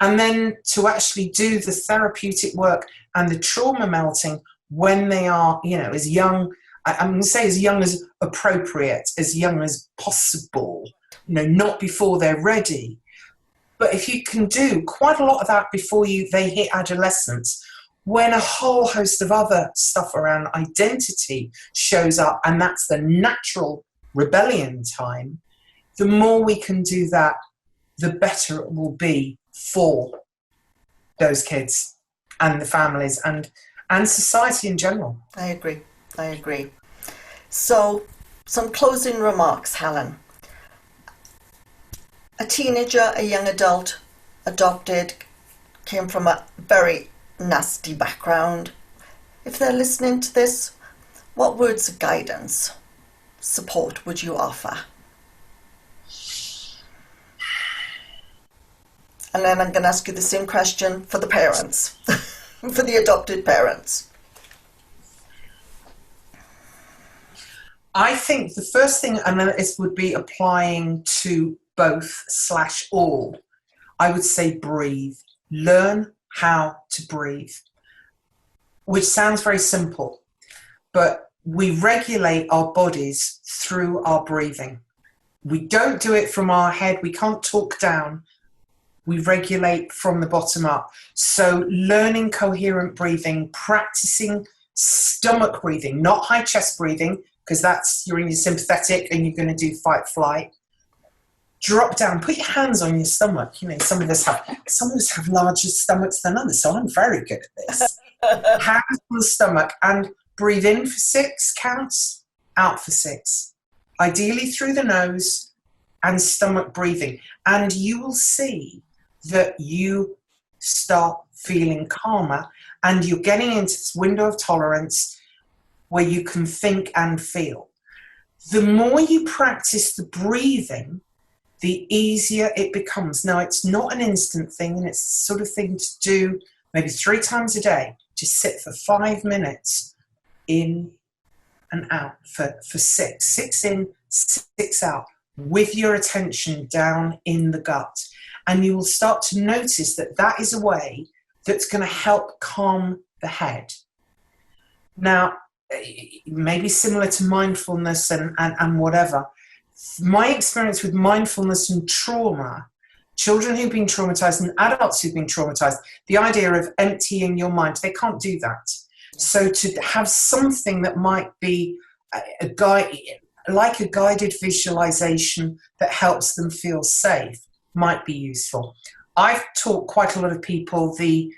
And then to actually do the therapeutic work and the trauma melting when they are, as young, I'm going to say as young as appropriate, as young as possible, not before they're ready. But if you can do quite a lot of that before they hit adolescence, when a whole host of other stuff around identity shows up, and that's the natural rebellion time, the more we can do that, the better it will be for those kids and the families and society in general. I agree. So, some closing remarks, Helen. A teenager, a young adult, adopted, came from a very nasty background. If they're listening to this, what words of guidance, support would you offer? And then I'm going to ask you the same question for the parents, for the adopted parents. I think the first thing, and this would be applying to both/all, I would say breathe. Learn how to breathe, which sounds very simple, but we regulate our bodies through our breathing. We don't do it from our head. We can't talk down. We regulate from the bottom up. So learning coherent breathing, practicing stomach breathing, not high chest breathing, because you're in your sympathetic and you're going to do fight flight. Drop down, put your hands on your stomach. Some of us have larger stomachs than others, so I'm very good at this. Hands on the stomach and breathe in for 6 counts, out for 6. Ideally through the nose and stomach breathing. And you will see that you start feeling calmer and you're getting into this window of tolerance where you can think and feel. The more you practice the breathing, the easier it becomes. Now, it's not an instant thing, and it's the sort of thing to do maybe 3 times a day. Just sit for 5 minutes in and out for 6. 6 in, 6 out, with your attention down in the gut. And you will start to notice that is a way that's going to help calm the head. Now, maybe similar to mindfulness and whatever. My experience with mindfulness and trauma, children who've been traumatized and adults who've been traumatized, the idea of emptying your mind, they can't do that. So to have something that might be like a guided visualization that helps them feel safe might be useful. I've taught quite a lot of people the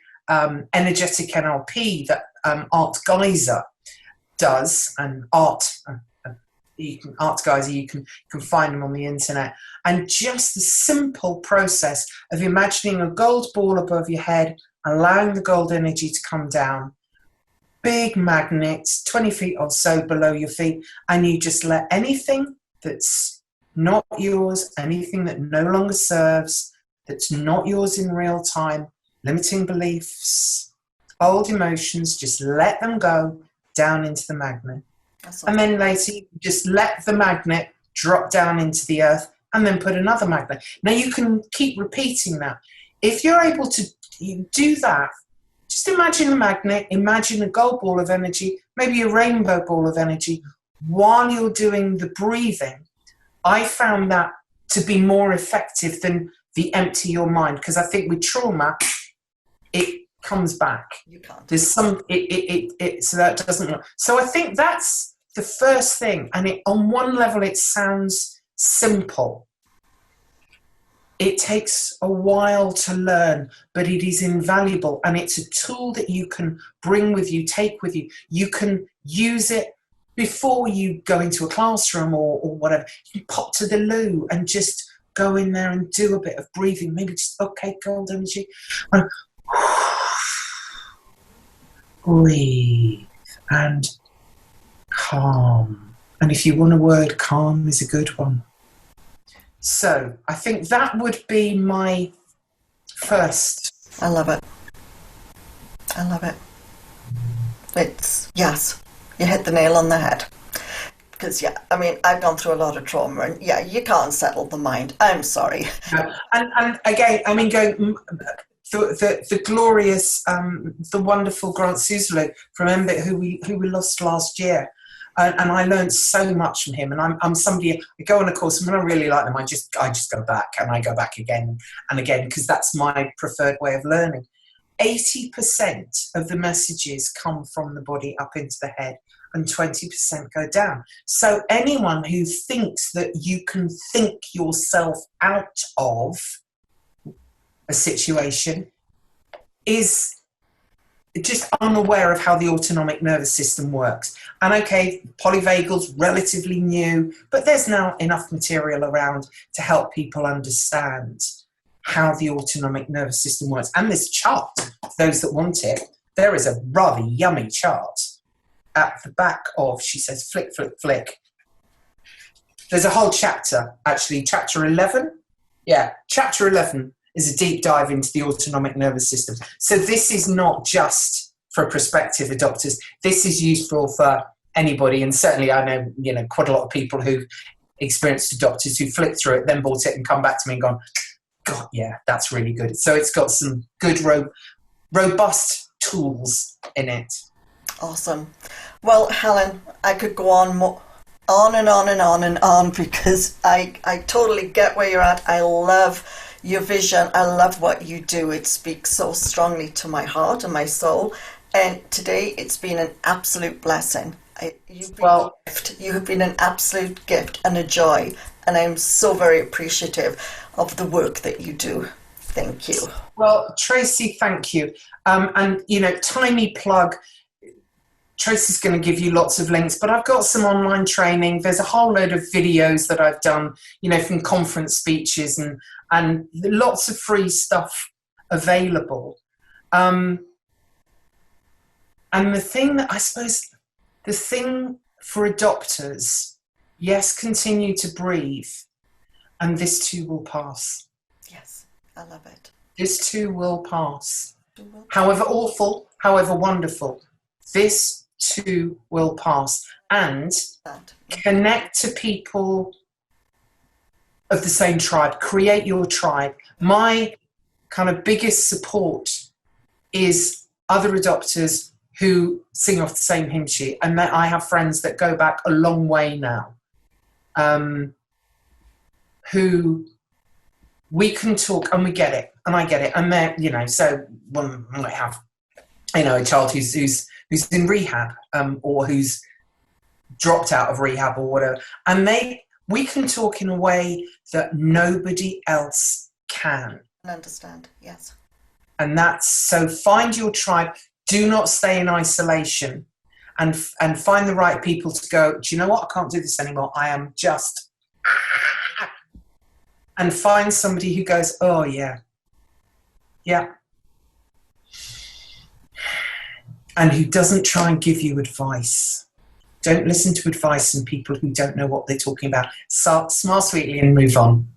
energetic NLP that Art Geyser does, and Art Geyser, you can find them on the internet. And just the simple process of imagining a gold ball above your head, allowing the gold energy to come down, big magnets 20 feet or so below your feet, and you just let anything that's not yours, anything that no longer serves, that's not yours in real time, limiting beliefs, old emotions, just let them go down into the magnet. And then later you just let the magnet drop down into the earth and then put another magnet. Now you can keep repeating that. If you're able to do that, just imagine a magnet, imagine a gold ball of energy, maybe a rainbow ball of energy, while you're doing the breathing. I found that to be more effective than the empty your mind, because I think with trauma, it comes back. You can't. There's some so that doesn't work. So I think that's the first thing, and on one level it sounds simple. It takes a while to learn, but it is invaluable, and it's a tool that you can bring with you, take with you. You can use it before you go into a classroom or whatever. You can pop to the loo and just go in there and do a bit of breathing. Maybe just, okay, cold energy. And breathe and calm. And if you want a word, calm is a good one. So I think that would be my first. I love it. I love it. It's, yes, you hit the nail on the head. Because, yeah, I mean, I've gone through a lot of trauma, and, yeah, you can't settle the mind. I'm sorry. And again, I mean, going... The glorious, the wonderful Grant Suslow from MBIT, who we lost last year, and I learned so much from him. And I'm somebody, I go on a course, and when I really like them, I just go back, and I go back again and again, because that's my preferred way of learning. 80% of the messages come from the body up into the head, and 20% go down. So anyone who thinks that you can think yourself out of a situation is just unaware of how the autonomic nervous system works. And okay, polyvagal's relatively new, but there's now enough material around to help people understand how the autonomic nervous system works. And this chart, for those that want it, there is a rather yummy chart at the back of, she says, flick, flick, flick. There's a whole chapter, actually, chapter 11. Yeah, chapter 11 is a deep dive into the autonomic nervous system. So this is not just for prospective adopters. This is useful for anybody, and certainly I know, quite a lot of people who've experienced adopters who flipped through it, then bought it and come back to me and gone, God, yeah, that's really good. So it's got some good, robust tools in it. Awesome. Well, Helen, I could go on and on and on and on, because I totally get where you're at. I love your vision. I love what you do. It speaks so strongly to my heart and my soul. And today it's been an absolute blessing. You have been an absolute gift and a joy. And I'm so very appreciative of the work that you do. Thank you. Well, Tracey, thank you. And, tiny plug, Tracey's going to give you lots of links, but I've got some online training. There's a whole load of videos that I've done, from conference speeches and lots of free stuff available. And the thing for adopters, yes, continue to breathe, and this too will pass. Yes, I love it. This too will pass. However awful, however wonderful, this too will pass. And connect to people of the same tribe. Create your tribe. My kind of biggest support is other adopters who sing off the same hymn sheet. And I have friends that go back a long way now, who we can talk, and we get it, and I get it. And they're, so one might have, a child who's in rehab, or who's dropped out of rehab or whatever, and we can talk in a way that nobody else can. Understand, yes. And so find your tribe. Do not stay in isolation, and find the right people to go, do you know what? I can't do this anymore. I am just... And find somebody who goes, oh, yeah. Yeah. And who doesn't try and give you advice. Don't listen to advice from people who don't know what they're talking about. Smile sweetly and move on.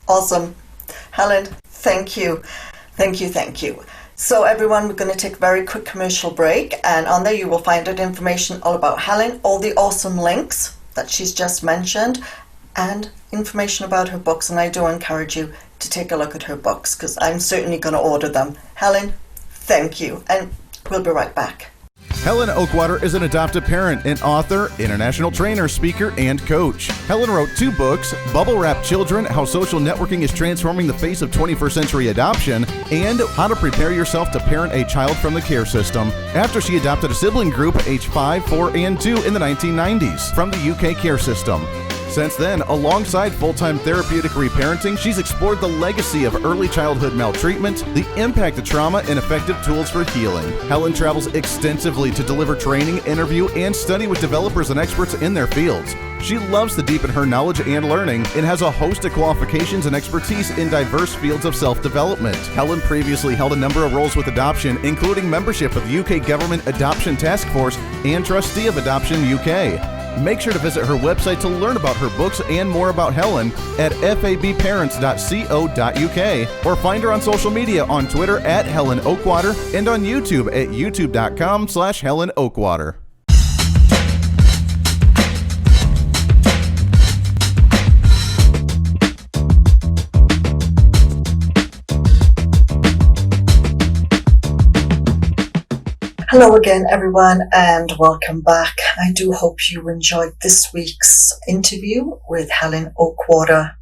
Awesome. Helen, thank you. Thank you, thank you. So everyone, we're going to take a very quick commercial break, and on there you will find out information all about Helen, all the awesome links that she's just mentioned, and information about her books. And I do encourage you to take a look at her books, because I'm certainly going to order them. Helen, thank you, and we'll be right back. Helen Oakwater is an adoptive parent, an author, international trainer, speaker, and coach. Helen wrote 2 books, Bubble Wrap Children, How Social Networking is Transforming the Face of 21st Century Adoption, and How to Prepare Yourself to Parent a Child from the Care System, after she adopted a sibling group age 5, 4, and 2 in the 1990s from the UK care system. Since then, alongside full-time therapeutic reparenting, she's explored the legacy of early childhood maltreatment, the impact of trauma, and effective tools for healing. Helen travels extensively to deliver training, interview, and study with developers and experts in their fields. She loves to deepen her knowledge and learning and has a host of qualifications and expertise in diverse fields of self-development. Helen previously held a number of roles with adoption, including membership of the UK Government Adoption Task Force and trustee of Adoption UK. Make sure to visit her website to learn about her books and more about Helen at fabparents.co.uk, or find her on social media on Twitter at Helen Oakwater and on YouTube at youtube.com/Helen Oakwater. Hello again, everyone, and welcome back. I do hope you enjoyed this week's interview with Helen Oakwater.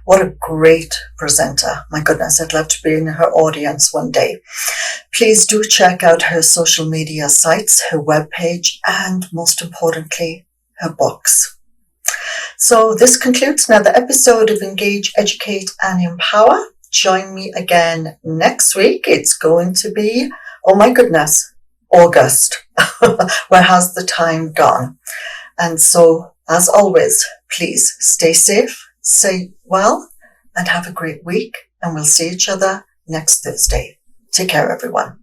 What a great presenter. My goodness, I'd love to be in her audience one day. Please do check out her social media sites, her webpage, and most importantly, her books. So this concludes another episode of Engage, Educate, and Empower. Join me again next week. It's going to be, oh my goodness, August. Where has the time gone? And so, as always, please stay safe, stay well, and have a great week. And we'll see each other next Thursday. Take care, everyone.